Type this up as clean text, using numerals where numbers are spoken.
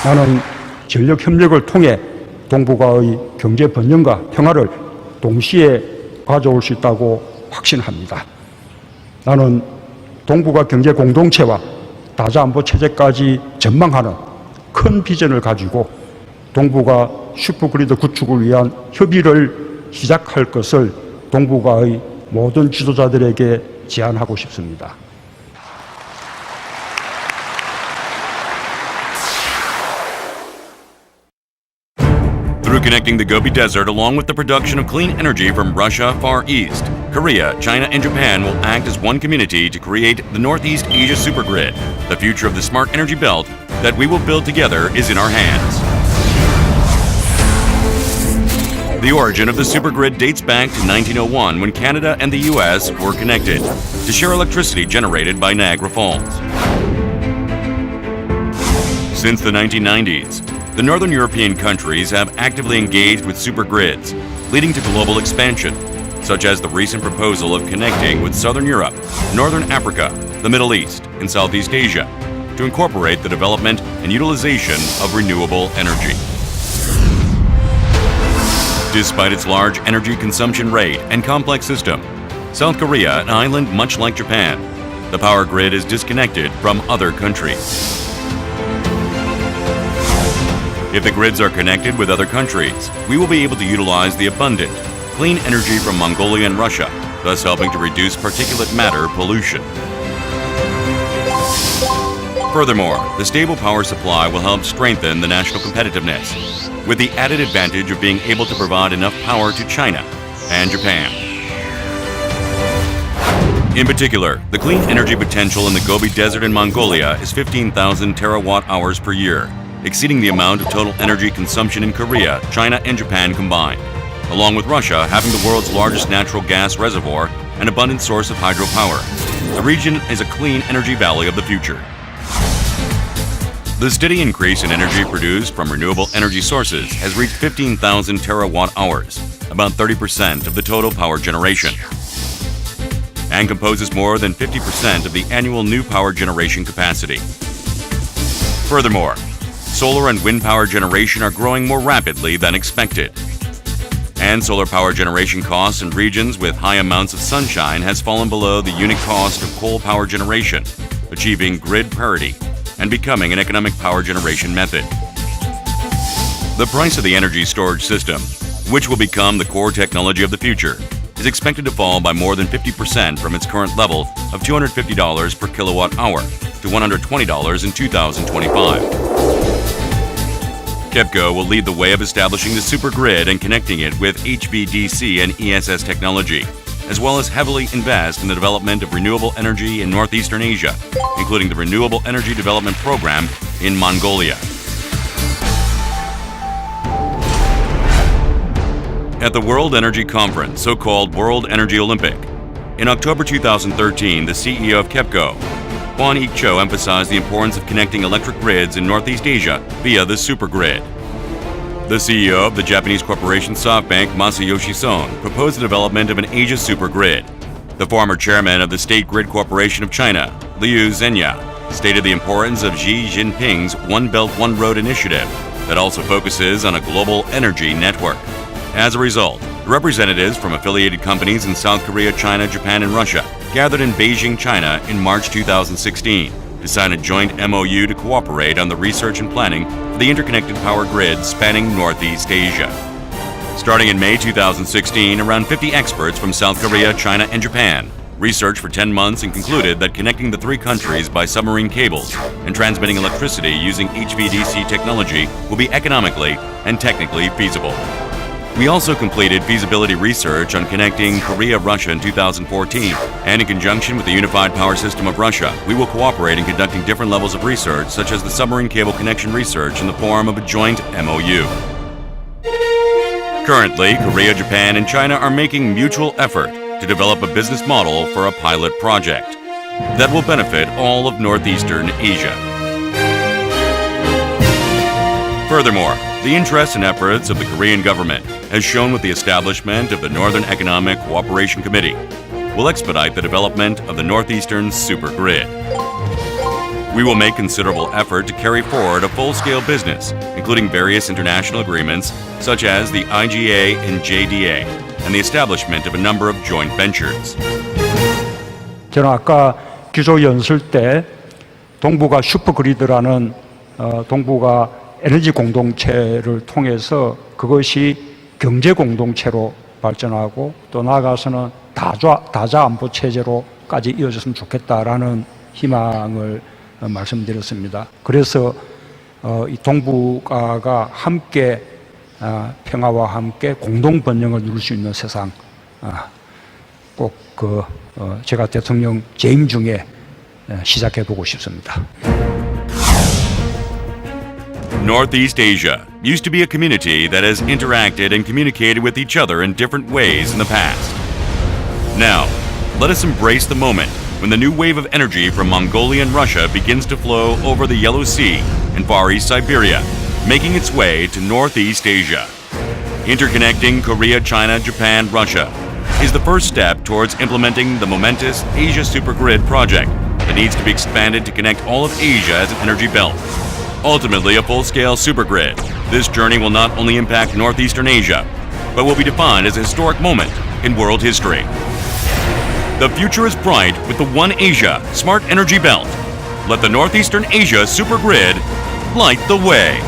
나는 전력 협력을 통해 동북아의 경제 번영과 평화를 동시에 가져올 수 있다고 확신합니다. 나는 동북아 경제 공동체와 다자안보 체제까지 전망하는 큰 비전을 가지고 동북아 슈퍼그리드 구축을 위한 협의를 시작할 것을 동북아의 모든 지도자들에게 제안하고 싶습니다. Through connecting the Gobi Desert along with the production of clean energy from Russia, Far East, Korea, China, and Japan will act as one community to create the Northeast Asia Supergrid. The future of the smart energy belt that we will build together is in our hands. The origin of the supergrid dates back to 1901 when Canada and the U.S. were connected to share electricity generated by Niagara Falls. Since the 1990s, the Northern European countries have actively engaged with supergrids, leading to global expansion, such as the recent proposal of connecting with Southern Europe, Northern Africa, the Middle East, and Southeast Asia to incorporate the development and utilization of renewable energy. Despite its large energy consumption rate and complex system, South Korea, an island much like Japan, the power grid is disconnected from other countries. If the grids are connected with other countries, we will be able to utilize the abundant, clean energy from Mongolia and Russia, thus helping to reduce particulate matter pollution. Furthermore, the stable power supply will help strengthen the national competitiveness, with the added advantage of being able to provide enough power to China and Japan. In particular, the clean energy potential in the Gobi Desert in Mongolia is 15,000 terawatt-hours per year, exceeding the amount of total energy consumption in Korea, China, and Japan combined, along with Russia having the world's largest natural gas reservoir and abundant source of hydropower. The region is a clean energy valley of the future. The steady increase in energy produced from renewable energy sources has reached 15,000 terawatt-hours, about 30% of the total power generation, and composes more than 50% of the annual new power generation capacity. Furthermore, solar and wind power generation are growing more rapidly than expected. And solar power generation costs in regions with high amounts of sunshine has fallen below the unit cost of coal power generation, achieving grid parity and becoming an economic power generation method. The price of the energy storage system, which will become the core technology of the future, is expected to fall by more than 50% from its current level of $250 per kilowatt hour to $120 in 2025. KEPCO will lead the way of establishing the supergrid and connecting it with HVDC and ESS technology, as well as heavily invest in the development of renewable energy in Northeastern Asia, including the Renewable Energy Development Program in Mongolia. At the World Energy Conference, so-called World Energy Olympic, in October 2013, the CEO of KEPCO, Hwan Ik-cho, emphasized the importance of connecting electric grids in Northeast Asia via the supergrid. The CEO of the Japanese corporation SoftBank, Masayoshi Son, proposed the development of an Asia supergrid. The former chairman of the State Grid Corporation of China, Liu Zhenya, stated the importance of Xi Jinping's One Belt, One Road initiative that also focuses on a global energy network. As a result, representatives from affiliated companies in South Korea, China, Japan, and Russia gathered in Beijing, China in March 2016 to sign a joint MOU to cooperate on the research and planning for the interconnected power grid spanning Northeast Asia. Starting in May 2016, around 50 experts from South Korea, China, and Japan researched for 10 months and concluded that connecting the three countries by submarine cables and transmitting electricity using HVDC technology will be economically and technically feasible. We also completed feasibility research on connecting Korea-Russia in 2014, and in conjunction with the Unified Power System of Russia, we will cooperate in conducting different levels of research, such as the submarine cable connection research in the form of a joint MOU. Currently, Korea, Japan, and China are making mutual effort to develop a business model for a pilot project that will benefit all of Northeastern Asia. Furthermore, the interest and efforts of the Korean government, as shown with the establishment of the Northern Economic Cooperation Committee, will expedite the development of the Northeastern Supergrid. We will make considerable effort to carry forward a full-scale business, including various international agreements such as the IGA and JDA, and the establishment of a number of joint ventures. 저는 아까 기조 연설 때 동북아 슈퍼그리드라는 동북아 에너지 공동체를 통해서 그것이 경제 공동체로 발전하고 또 나아가서는 다자 안보 체제로까지 이어졌으면 좋겠다라는 희망을 말씀드렸습니다. 그래서 이 동북아가 함께 평화와 함께 공동 번영을 누릴 수 있는 세상, 꼭 제가 대통령 재임 중에 시작해 보고 싶습니다. Northeast Asia used to be a community that has interacted and communicated with each other in different ways in the past. Now, let us embrace the moment when the new wave of energy from Mongolia and Russia begins to flow over the Yellow Sea and Far East Siberia, making its way to Northeast Asia. Interconnecting Korea, China, Japan, Russia is the first step towards implementing the momentous Asia Supergrid project that needs to be expanded to connect all of Asia as an energy belt. Ultimately, a full-scale supergrid, this journey will not only impact Northeastern Asia, but will be defined as a historic moment in world history. The future is bright with the One Asia Smart Energy Belt. Let the Northeastern Asia Supergrid light the way.